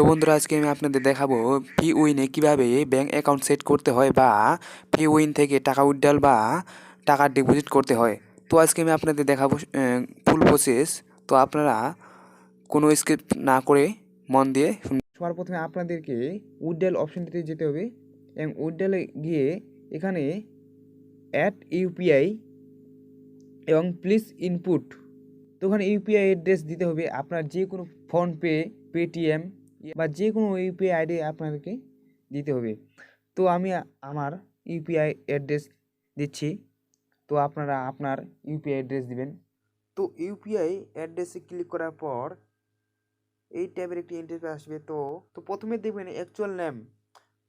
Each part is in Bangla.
তো বন্ধুরা, আজকে আমি আপনাদের দেখাবো ফিউইনে কিভাবে ব্যাংক অ্যাকাউন্ট সেট করতে হয় বা ফিউইন থেকে টাকা উইথড্রল বা টাকা ডিপোজিট করতে হয়। তো আজকে আমি আপনাদের দেখাবো ফুল প্রসেস। তো আপনারা কোনো স্কিপ না করে মন দিয়ে সবার প্রথমে আপনাদেরকে উইথড্রল অপশনটিতে যেতে হবে এবং উইথড্রলে গিয়ে এখানে অ্যাড ইউপিআই এবং প্লিজ ইনপুট, তো ওখানে ইউপিআই অ্যাড্রেস দিতে হবে আপনার যে কোনো ফোনপে, পেটিএম বা যে কোনো ইউপিআই আইডি আপনাদেরকে দিতে হবে। তো আমি আমার ইউপিআই অ্যাড্রেস দিচ্ছি, তো আপনারা আপনার ইউপিআই অ্যাড্রেস দিবেন। তো ইউপিআই অ্যাড্রেসে ক্লিক করার পর এই টাইপের একটি ইন্টারফেস আসবে। তো তো প্রথমে দেখবেন অ্যাকচুয়াল নেম।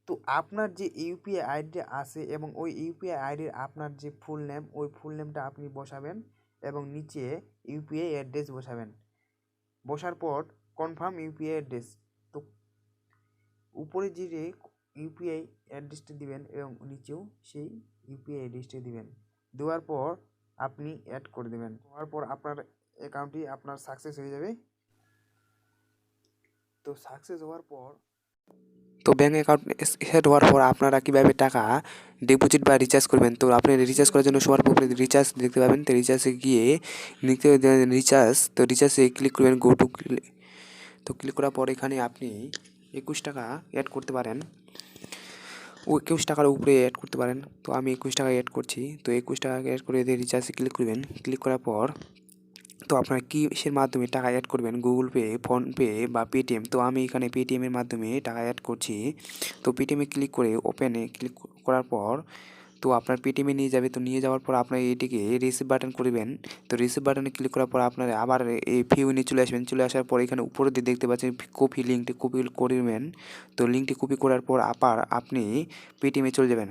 তো আপনার যে ইউপিআই আইডি আছে এবং ওই ইউপিআই আইডির আপনার যে ফুল নেম, ওই ফুল নেমটা আপনি বসাবেন এবং নিচে ইউপিআই অ্যাড্রেস বসাবেন। বসার পর কনফার্ম ইউপিআই অ্যাড্রেস, তো উপরে যে ইউপিআই অ্যাড্রেসটা দিবেন এবং নিচেও সেই ইউপিআই অ্যাড্রেসটা দিবেন। দেওয়ার পর আপনি অ্যাড করে দেবেন। দেওয়ার পর আপনার অ্যাকাউন্টটি আপনার সাকসেস হয়ে যাবে। তো সাকসেস হওয়ার পর ব্যাঙ্ক অ্যাকাউন্ট সেট হওয়ার পর আপনারা কীভাবে টাকা ডিপোজিট বা রিচার্জ করবেন। তো আপনি রিচার্জ করার জন্য সবার উপরে রিচার্জ দেখতে পাবেন। তো রিচার্জে গিয়ে নিতে রিচার্জে ক্লিক করবেন, গো টু। তো ক্লিক করার পর এখানে আপনি 21 টাকা অ্যাড করতে পারেন, 21 টাকার উপরে অ্যাড করতে পারেন। তো আমি 21 টাকা অ্যাড করছি। তো 21 টাকা অ্যাড করে দিয়ে রিচার্জে ক্লিক করবেন। ক্লিক করার পর তো আপনারা কিসের মাধ্যমে টাকা অ্যাড করবেন, গুগল পে, ফোনপে বা পেটিএম। তো আমি এখানে পেটিএমের মাধ্যমে টাকা অ্যাড করছি। তো পেটিএমে ক্লিক করে ওপেনে ক্লিক করার পর তো আপনার পেটিএমে নিয়ে যাবে। তো নিয়ে যাওয়ার পর আপনার এটিকে রিসিভ বাটন করবেন। তো রিসিভ বাটনে ক্লিক করার পর আপনারা আবার এই ফিউনে চলে আসবেন। চলে আসার পর এখানে উপরে দিয়ে দেখতে পাচ্ছেন কপি, লিঙ্কটি কপি করবেন। তো লিঙ্কটি কপি করার পর আবার আপনি পেটিএমে চলে যাবেন।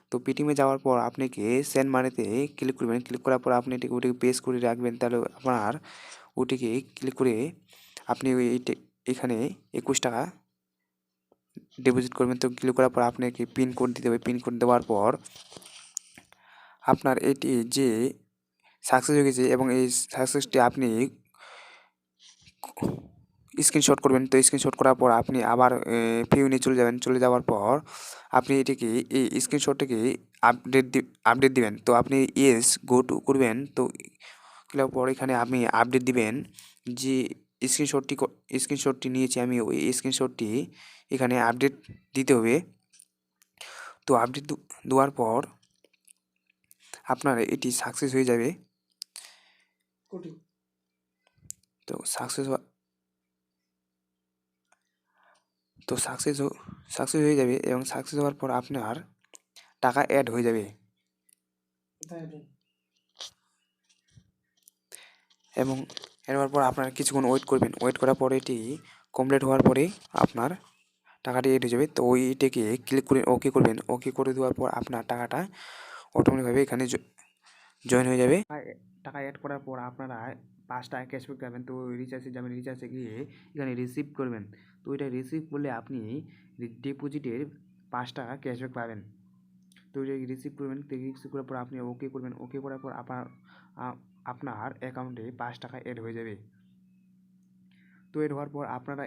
তো পেটিএমে যাওয়ার পর আপনাকে সেন্ড মানিতে ক্লিক করবেন। ক্লিক করার পর আপনি ওটিকে পেস্ট করে রাখবেন। তাহলে আপনার ওটিকে ক্লিক করে আপনি এখানে 21 টাকা ডিপোজিট করবেন। তো ক্লিক করার পর আপনাকে পিন কোড দিতে হবে। পিন কোড দেওয়ার পর আপনার এটি যে সাকসেস হয়ে গেছে এবং এই সাকসেসটি আপনি স্ক্রিনশট করবেন। তো স্ক্রিনশট করার পর আপনি আবার ফিউনে চলে যাবেন। চলে যাওয়ার পর আপনি এটিকে এই স্ক্রিনশটটিকে আপডেট দিবেন। তো আপনি ইয়েস গো টু করবেন। তো ক্লিক পর এখানে আপনি আপডেট দিবেন যে স্ক্রিনশটটি নিয়েছি আমি, ওই স্ক্রিনশটটি এখানে আপডেট দিতে হবে। তো আপডেট দেওয়ার পর আপনার এটি সাকসেস হয়ে যাবে। তো সাকসেস হয়ে যাবে এবং সাকসেস হওয়ার পর আপনার টাকা অ্যাড হয়ে যাবে এবং অ্যাড হওয়ার পর আপনার কিছুক্ষণ ওয়েট করবেন। ওয়েট করার পরে এটি কমপ্লিট হওয়ার পরে আপনার টাকাটি এড হয়ে যাবে। তো ওইটাকে ক্লিক করে ওকে করবেন। ওকে করে দেওয়ার পর আপনার টাকাটা অটোমেটিকভাবে এখানে জয়েন হয়ে যাবে। টাকা অ্যাড করার পর আপনারা 5 টাকা ক্যাশব্যাক পাবেন। তো রিচার্জে যাবেন, রিচার্জে গিয়ে এখানে রিসিভ করবেন। তো এটা রিসিভ করলে আপনি ডিপোজিটের 5 টাকা ক্যাশব্যাক পাবেন। তো এটা রিসিভ করবেন। তো রিসিভ করার পর আপনি ওকে করবেন। ওকে করার পর আপনার অ্যাকাউন্টে 5 টাকা অ্যাড হয়ে যাবে। তো এড হওয়ার পর আপনারা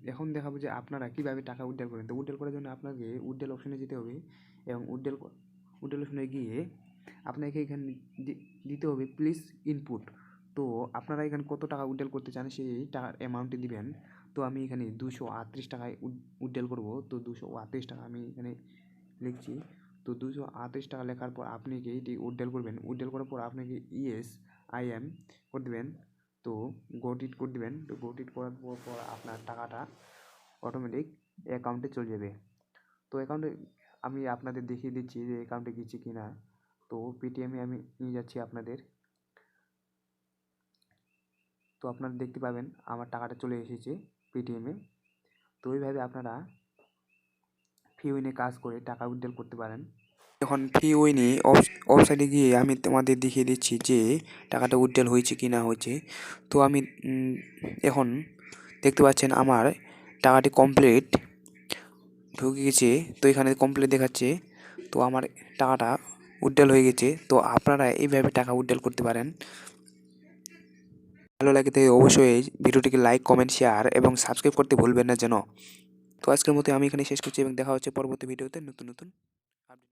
এখন দেখাবো যে আপনারা কীভাবে টাকা উইথড্রল করেন। তো উইথড্রল করার জন্য আপনাকে উইথড্রল অপশনে যেতে হবে এবং উইথড্রল অপশনে গিয়ে আপনাকে এখানে দিতে হবে প্লিজ ইনপুট। তো আপনারা এখানে কত টাকা উইথড্রল করতে চান সেই টাকার অ্যামাউন্টটি দিবেন। তো আমি এখানে 238 টাকায় উইথড্রল করব। তো 238 টাকা আমি এখানে লিখছি। তো 238 টাকা লেখার পর আপনি এটি উইথড্রল করবেন। উইথড্রল করার পর আপনাকে ইয়েস আই এম করে দেবেন। তো গোটিট করে দেবেন। তো গোটিট করার পর আপনার টাকাটা অটোমেটিক অ্যাকাউন্টে চলে যাবে। তো অ্যাকাউন্টে আমি আপনাদের দেখিয়ে দিচ্ছি যে অ্যাকাউন্টে গেছি কি না। তো পেটিএমে আমি নিয়ে যাচ্ছি আপনাদের। তো আপনারা দেখতে পাবেন আমার টাকাটা চলে এসেছে পেটিএমে। তো এইভাবে আপনারা ফিউইনে কাজ করে টাকা উইথড্রল করতে পারেন। এখন ফিউইনে ওয়েবসাইটে গিয়ে আমি তোমাদের দেখিয়ে দিচ্ছি যে টাকাটা উইথড্রল হয়েছে কি না হয়েছে। তো আমি এখন দেখতে পাচ্ছেন আমার টাকাটি কমপ্লিট ঢুকে গেছে। তো এখানে কমপ্লিট দেখাচ্ছে। তো আমার টাকাটা উইথড্রল হয়ে গেছে। তো আপনারা এইভাবে টাকা উইথড্রল করতে পারেন। ভালো লাগে তাই অবশ্যই ভিডিওটিকে লাইক, কমেন্ট, শেয়ার এবং সাবস্ক্রাইব করতে ভুলবেন না যেন। তো আজকের মতো আমি এখানে শেষ করছি এবং দেখা হচ্ছে পরবর্তী ভিডিওতে নতুন নতুন